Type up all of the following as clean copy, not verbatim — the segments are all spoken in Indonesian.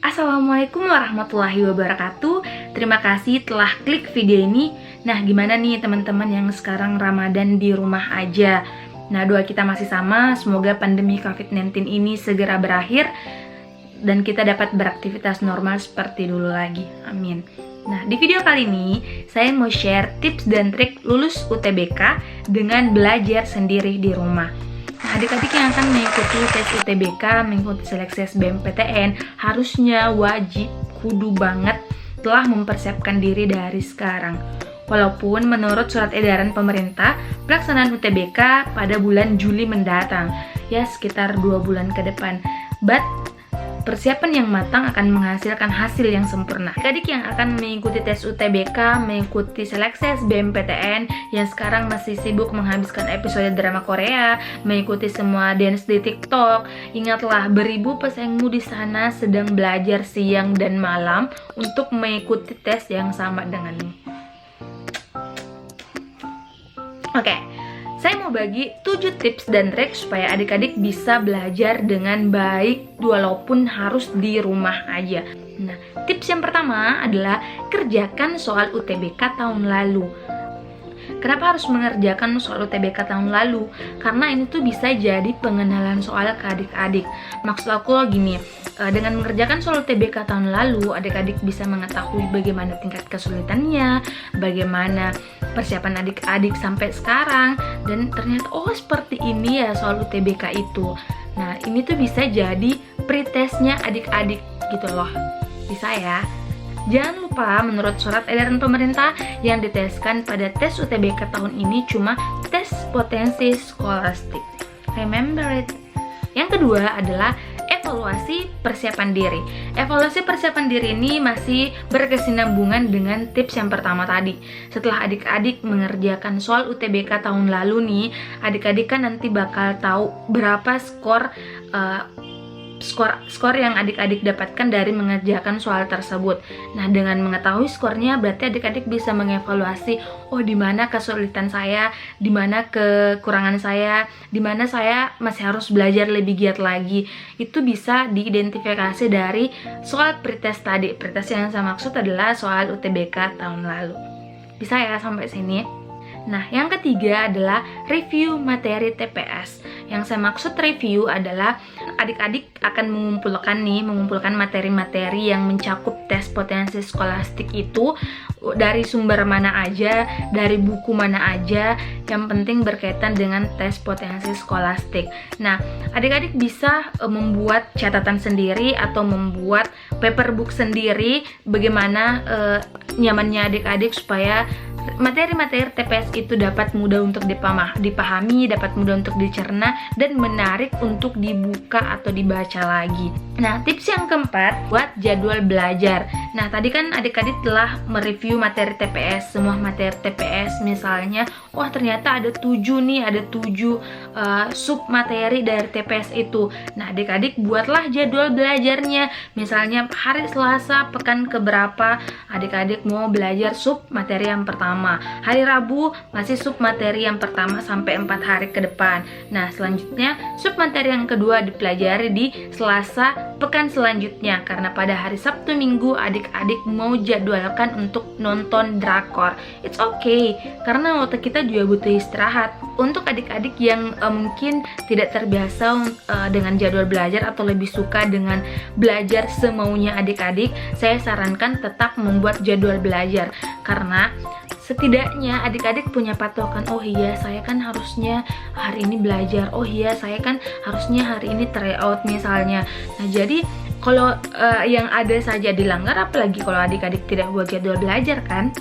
Assalamualaikum warahmatullahi wabarakatuh. Terima kasih telah klik video ini. Nah, gimana nih teman-teman yang sekarang Ramadan di rumah aja? Nah, doa kita masih sama, semoga pandemi COVID-19 ini segera berakhir dan kita dapat beraktivitas normal seperti dulu lagi. Amin. Nah, di video kali ini saya mau share tips dan trik lulus UTBK dengan belajar sendiri di rumah. Nah, adik-adik yang akan mengikuti tes UTBK, mengikuti seleksi SBMPTN, harusnya wajib, kudu banget telah mempersiapkan diri dari sekarang. Walaupun menurut surat edaran pemerintah, pelaksanaan UTBK pada bulan Juli mendatang, ya sekitar 2 bulan ke depan. But persiapan yang matang akan menghasilkan hasil yang sempurna. Adik yang akan mengikuti tes UTBK, mengikuti seleksi SBMPTN, yang sekarang masih sibuk menghabiskan episode drama Korea, mengikuti semua dance di TikTok, ingatlah beribu pesaingmu di sana sedang belajar siang dan malam untuk mengikuti tes yang sama denganmu. Oke. Saya mau bagi 7 tips dan trik supaya adik-adik bisa belajar dengan baik walaupun harus di rumah aja. Nah, tips yang pertama adalah kerjakan soal UTBK tahun lalu. Kenapa harus mengerjakan soal UTBK tahun lalu? Karena ini tuh bisa jadi pengenalan soal ke adik-adik. Maksud aku gini, dengan mengerjakan soal UTBK tahun lalu, adik-adik bisa mengetahui bagaimana tingkat kesulitannya, bagaimana persiapan adik-adik sampai sekarang, dan ternyata oh seperti ini ya soal UTBK itu. Nah, ini tuh bisa jadi pretestnya adik-adik gitu loh. Bisa ya. Jangan lupa, menurut surat edaran pemerintah yang diteskan pada tes UTBK tahun ini cuma tes potensi skolastik. Remember it. Yang kedua adalah evaluasi persiapan diri. Evaluasi persiapan diri ini masih berkesinambungan dengan tips yang pertama tadi. Setelah adik-adik mengerjakan soal UTBK tahun lalu nih, adik-adik kan nanti bakal tahu berapa skor yang adik-adik dapatkan dari mengerjakan soal tersebut. Nah, dengan mengetahui skornya berarti adik-adik bisa mengevaluasi, oh di mana kesulitan saya, di mana kekurangan saya, di mana saya masih harus belajar lebih giat lagi. Itu bisa diidentifikasi dari soal pretest tadi. Pretest yang saya maksud adalah soal UTBK tahun lalu. Bisa ya sampai sini? Nah, yang ketiga adalah review materi TPS. Yang saya maksud review adalah adik-adik akan mengumpulkan materi-materi yang mencakup tes potensi skolastik itu dari sumber mana aja, dari buku mana aja, yang penting berkaitan dengan tes potensi skolastik. Nah, adik-adik bisa membuat catatan sendiri atau membuat paperbook sendiri bagaimana nyamannya adik-adik supaya materi-materi TPS itu dapat mudah untuk dipahami, dapat mudah untuk dicerna, dan menarik untuk dibuka atau dibaca lagi. Nah, tips yang keempat, buat jadwal belajar. Nah, tadi kan adik-adik telah mereview materi TPS, semua materi TPS misalnya, wah ternyata ada 7 nih, ada 7 sub materi dari TPS itu. Nah, adik-adik buatlah jadwal belajarnya. Misalnya hari Selasa pekan keberapa adik-adik mau belajar sub materi yang pertama. Hari Rabu masih sub materi yang pertama sampai 4 hari ke depan. Nah, selanjutnya sub materi yang kedua dipelajari di Selasa pekan selanjutnya, karena pada hari Sabtu Minggu adik-adik mau jadwalkan untuk nonton drakor. It's okay, karena otak kita juga butuh istirahat. Untuk adik-adik yang mungkin tidak terbiasa dengan jadwal belajar atau lebih suka dengan belajar semaunya adik-adik, saya sarankan tetap membuat jadwal belajar, karena setidaknya adik-adik punya patokan, oh iya saya kan harusnya hari ini belajar, oh iya saya kan harusnya hari ini tryout misalnya. Nah, jadi kalau yang ada saja dilanggar, apalagi kalau adik-adik tidak buat jadwal belajar kan.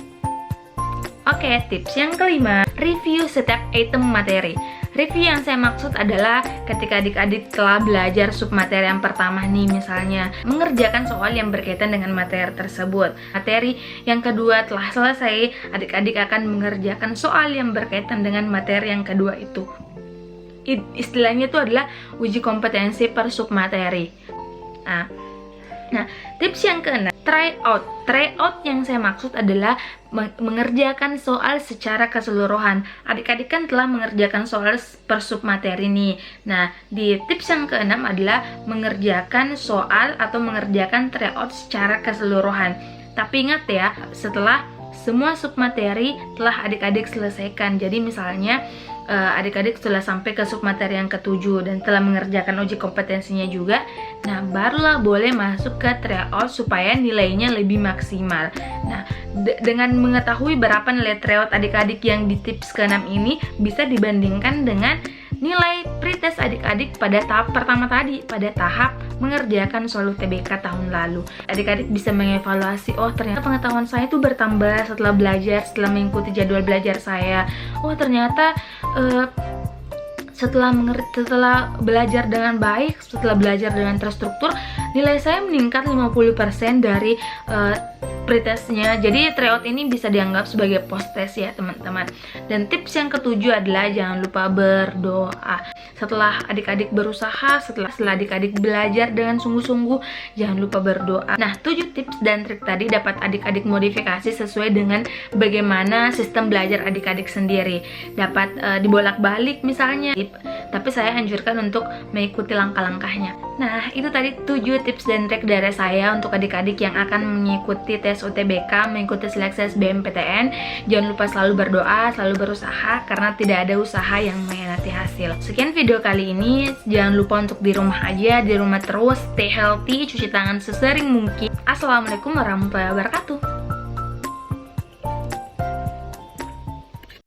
Oke, tips yang kelima, review setiap item materi. Review yang saya maksud adalah ketika adik-adik telah belajar submateri yang pertama nih, misalnya mengerjakan soal yang berkaitan dengan materi tersebut. Materi yang kedua telah selesai, adik-adik akan mengerjakan soal yang berkaitan dengan materi yang kedua itu. Istilahnya itu adalah uji kompetensi per submateri. Nah, tips yang keenam, tryout. Tryout yang saya maksud adalah mengerjakan soal secara keseluruhan. Adik-adik kan telah mengerjakan soal per sub materi nih. Nah, di tips yang keenam adalah mengerjakan soal atau mengerjakan tryout secara keseluruhan. Tapi ingat ya, setelah semua sub materi telah adik-adik selesaikan. Jadi misalnya adik-adik sudah sampai ke sub materi yang ke-7 dan telah mengerjakan uji kompetensinya juga, nah barulah boleh masuk ke tryout supaya nilainya lebih maksimal. Nah, dengan mengetahui berapa nilai tryout adik-adik yang di tips ke-6 ini bisa dibandingkan dengan nilai pretest adik-adik pada tahap pertama tadi, pada tahap mengerjakan soal UTBK tahun lalu. Adik-adik bisa mengevaluasi, oh ternyata pengetahuan saya itu bertambah setelah belajar, setelah mengikuti jadwal belajar saya. Oh ternyata setelah belajar dengan baik, setelah belajar dengan terstruktur, nilai saya meningkat 50% dari pretestnya. Jadi tryout ini bisa dianggap sebagai post test ya teman-teman. Dan tips yang ke-7 adalah jangan lupa berdoa. Setelah adik-adik berusaha, setelah adik-adik belajar dengan sungguh-sungguh, jangan lupa berdoa. Nah, 7 tips dan trik tadi dapat adik-adik modifikasi sesuai dengan bagaimana sistem belajar adik-adik sendiri. Dapat dibolak-balik misalnya, tapi saya anjurkan untuk mengikuti langkah-langkahnya. Nah, itu tadi 7 tips dan trik dari saya untuk adik-adik yang akan mengikuti tes UTBK, mengikuti seleksi SBMPTN. Jangan lupa selalu berdoa, selalu berusaha, karena tidak ada usaha yang mengkhianati hasil. Sekian video kali ini. Jangan lupa untuk di rumah aja, di rumah terus, stay healthy, cuci tangan sesering mungkin. Assalamualaikum warahmatullahi wabarakatuh.